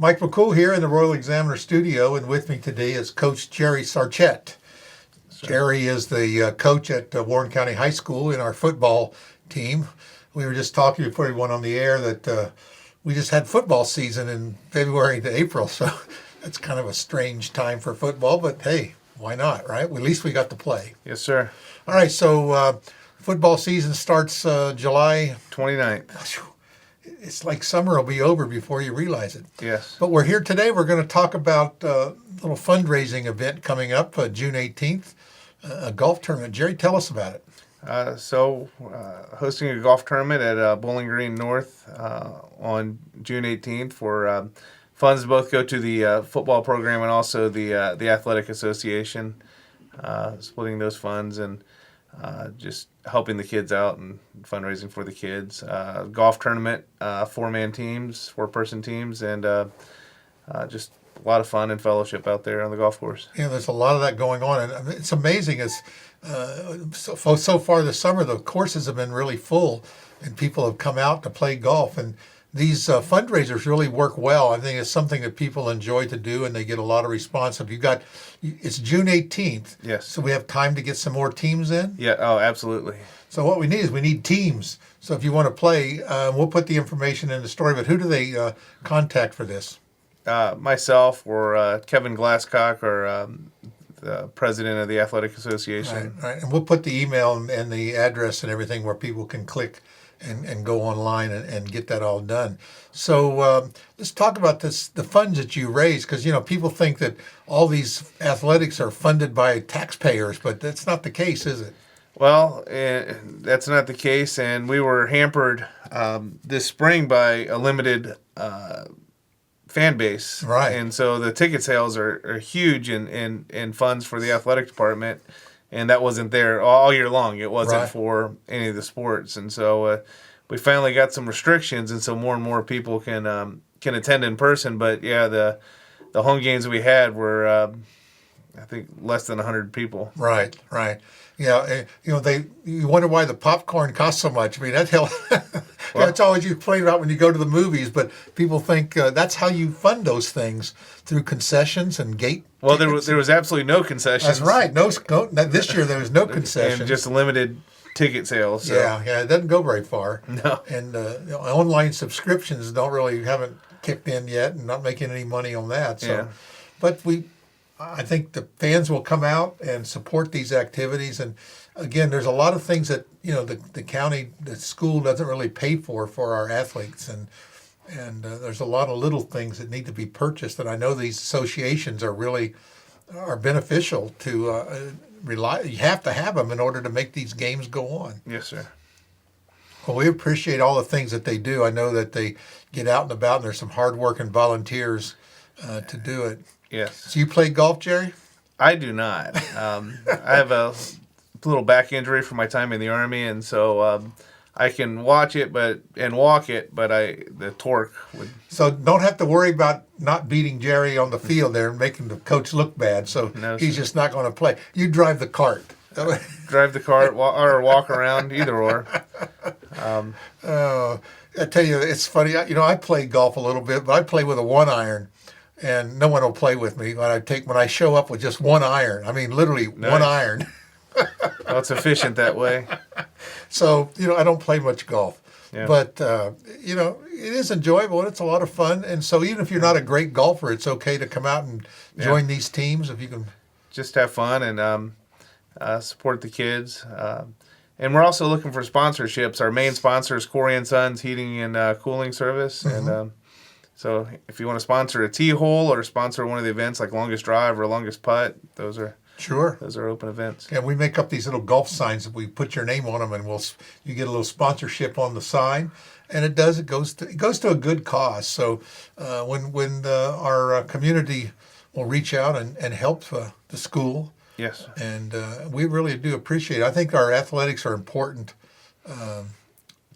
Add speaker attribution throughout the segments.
Speaker 1: Mike McCool here in the Royal Examiner studio, and with me today is Coach Jerry Sarchet. Jerry is the coach at Warren County High School in our football team. We were just talking before we went on the air that we just had football season in February to April, so it's kind of a strange time for football, but hey, why not, right? At least we got to play.
Speaker 2: Yes, sir.
Speaker 1: All right, so football season starts July
Speaker 2: 29th.
Speaker 1: It's like summer will be over before you realize it.
Speaker 2: Yes.
Speaker 1: But we're here today. We're going to talk about a little fundraising event coming up June 18th, a golf tournament. Jerry, tell us about it.
Speaker 2: Hosting a golf tournament at Bowling Green North on June 18th for funds both go to the football program and also the athletic association, splitting those funds and just helping the kids out and fundraising for the kids. Golf tournament, four-person teams, and just a lot of fun and fellowship out there on the golf course.
Speaker 1: Yeah, there's a lot of that going on, and it's amazing. So far this summer, the courses have been really full, and people have come out to play golf, and these fundraisers really work well. I think it's something that people enjoy to do, and they get a lot of response. It's June 18th.
Speaker 2: Yes.
Speaker 1: So we have time to get some more teams in?
Speaker 2: Yeah, oh, absolutely.
Speaker 1: So what we need teams. So if you want to play, we'll put the information in the story, but who do they contact for this?
Speaker 2: Myself or Kevin Glasscock or the president of the Athletic Association.
Speaker 1: Right. And we'll put the email and the address and everything where people can click and go online and get that all done. So let's talk about the funds that you raise, because people think that all these athletics are funded by taxpayers, but that's not the case, is it?
Speaker 2: Well, that's not the case, and we were hampered this spring by a limited fan base.
Speaker 1: Right.
Speaker 2: And so the ticket sales are huge in funds for the athletic department, and that wasn't there all year long. It wasn't
Speaker 1: Right.
Speaker 2: for any of the sports. And so we finally got some restrictions, and so more and more people can attend in person. But, yeah, the home games we had were, I think, less than 100 people.
Speaker 1: Right. Yeah, you wonder why the popcorn costs so much. I mean, that's always you complain about when you go to the movies, but people think that's how you fund those things, through concessions and gate.
Speaker 2: Well, there was absolutely no concessions.
Speaker 1: That's right. No, this year there was no concessions.
Speaker 2: And just limited ticket sales. So.
Speaker 1: Yeah, it doesn't go very far.
Speaker 2: No.
Speaker 1: And online subscriptions haven't kicked in yet, and not making any money on that. So,
Speaker 2: yeah.
Speaker 1: But I think the fans will come out and support these activities. And again, there's a lot of things that the county, the school doesn't really pay for our athletes, and there's a lot of little things that need to be purchased. And I know these associations are beneficial to rely. You have to have them in order to make these games go on.
Speaker 2: Yes, sir.
Speaker 1: Well, we appreciate all the things that they do. I know that they get out and about, and there's some hardworking volunteers to do it.
Speaker 2: Yes.
Speaker 1: So you play golf, Jerry?
Speaker 2: I do not. I have a little back injury from my time in the Army, and so I can watch it and walk it, but the torque would.
Speaker 1: So don't have to worry about not beating Jerry on the field there and making the coach look bad. So
Speaker 2: No,
Speaker 1: he's
Speaker 2: sir.
Speaker 1: just not going to play. You drive the cart.
Speaker 2: Drive the cart or walk around, either or.
Speaker 1: I tell you, it's funny. I play golf a little bit, but I play with a 1-iron. And no one will play with me when I show up with just 1 iron. I mean, literally
Speaker 2: Nice.
Speaker 1: 1 iron.
Speaker 2: Well, it's efficient that way.
Speaker 1: So, I don't play much golf.
Speaker 2: Yeah.
Speaker 1: But, it is enjoyable and it's a lot of fun. And so even if you're not a great golfer, it's okay to come out and join these teams if you can.
Speaker 2: Just have fun and support the kids. And we're also looking for sponsorships. Our main sponsor is Corey & Sons Heating and Cooling Service. Mm-hmm. And so if you want to sponsor a tee hole or sponsor one of the events like longest drive or longest putt, those are open events.
Speaker 1: And we make up these little golf signs that we put your name on them, and you get a little sponsorship on the sign, and it goes to a good cause. So when our community will reach out and help the school.
Speaker 2: Yes.
Speaker 1: And we really do appreciate it. I think our athletics are important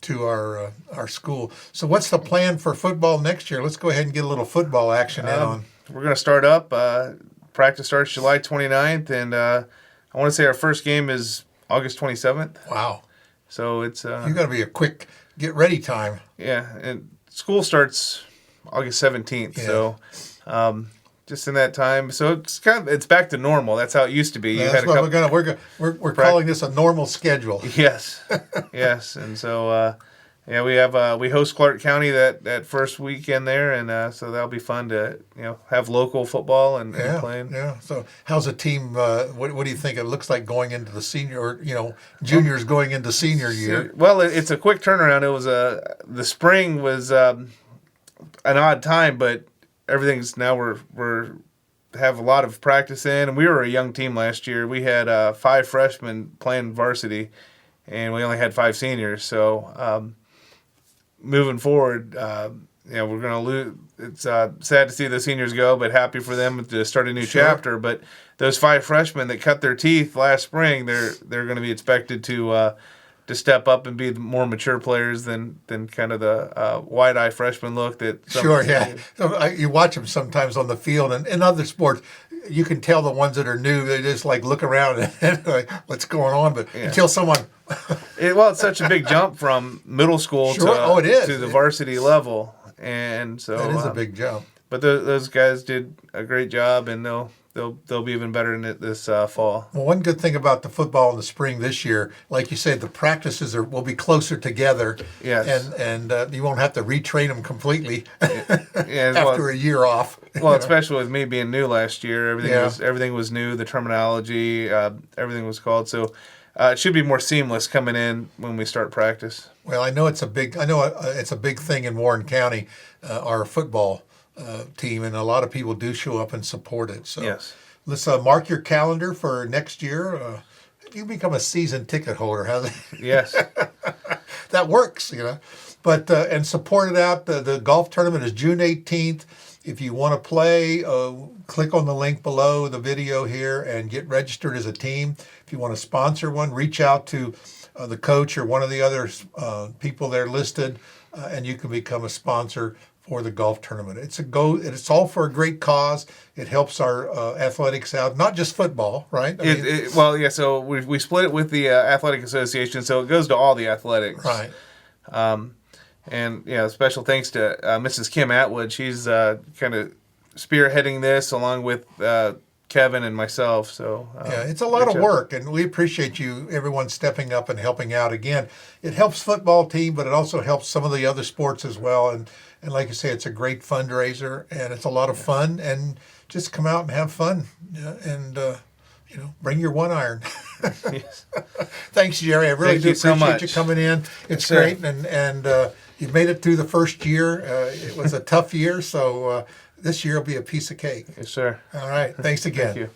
Speaker 1: to our school. So what's the plan for football next year? Let's go ahead and get a little football action in on.
Speaker 2: We're going to start up. Practice starts July 29th, and I want to say our first game is August 27th.
Speaker 1: Wow.
Speaker 2: So it's...
Speaker 1: you got to be a quick get-ready time.
Speaker 2: Yeah, and school starts August 17th.
Speaker 1: Yeah.
Speaker 2: So just in that time, so it's back to normal. That's how it used to be.
Speaker 1: That's what we're calling this a normal schedule.
Speaker 2: Yes, yes, and so we host Clark County that first weekend there, and so that'll be fun to have local football and playing.
Speaker 1: Yeah. So how's the team? What do you think it looks like going into the senior or juniors going into senior year?
Speaker 2: Well, it's a quick turnaround. It was the spring was an odd time, but everything's now we're have a lot of practice in, and we were a young team last year. We had 5 freshmen playing varsity, and we only had 5 seniors. So moving forward, we're going to lose. It's sad to see the seniors go, but happy for them to start a new chapter. But those 5 freshmen that cut their teeth last spring, they're going to be expected to step up and be the more mature players than kind of the wide-eye freshman look that.
Speaker 1: Sure, yeah. So, you watch them sometimes on the field, and in other sports, you can tell the ones that are new. They just like look around and like, what's going on, but until someone.
Speaker 2: It's such a big jump from middle school to the varsity level, and so
Speaker 1: that is a big jump.
Speaker 2: But those guys did a great job, and they'll be even better in it this fall.
Speaker 1: Well, one good thing about the football in the spring this year, like you said, the practices will be closer together.
Speaker 2: Yes.
Speaker 1: And you won't have to retrain them completely after a year off.
Speaker 2: Well, especially with me being new last year, everything was new. The terminology, everything was called. So it should be more seamless coming in when we start practice.
Speaker 1: Well, I know it's a big thing in Warren County, our football team, and a lot of people do show up and support it. So
Speaker 2: yes.
Speaker 1: Let's mark your calendar for next year. You become a season ticket holder,
Speaker 2: Yes.
Speaker 1: That works, But and support it out. The golf tournament is June 18th. If you want to play, click on the link below the video here and get registered as a team. If you want to sponsor one, reach out to the coach or one of the other people there listed, and you can become a sponsor for the golf tournament. It's all for a great cause. It helps our athletics out, not just football, right?
Speaker 2: So we split it with the athletic association, so it goes to all the athletics,
Speaker 1: right?
Speaker 2: And special thanks to Mrs. Kim Atwood. She's kind of spearheading this along with Kevin and myself. So
Speaker 1: it's a lot of work, and we appreciate everyone stepping up and helping out. Again, it helps football team, but it also helps some of the other sports as well. And like you say, it's a great fundraiser, and it's a lot of fun. And just come out and have fun, and bring your 1 iron.
Speaker 2: Yes.
Speaker 1: Thanks, Jerry. I really do appreciate you coming in. It's great, and you made it through the first year. It was a tough year, so this year will be a piece of cake.
Speaker 2: Yes, sir.
Speaker 1: All right. Thanks again.
Speaker 2: Thank you.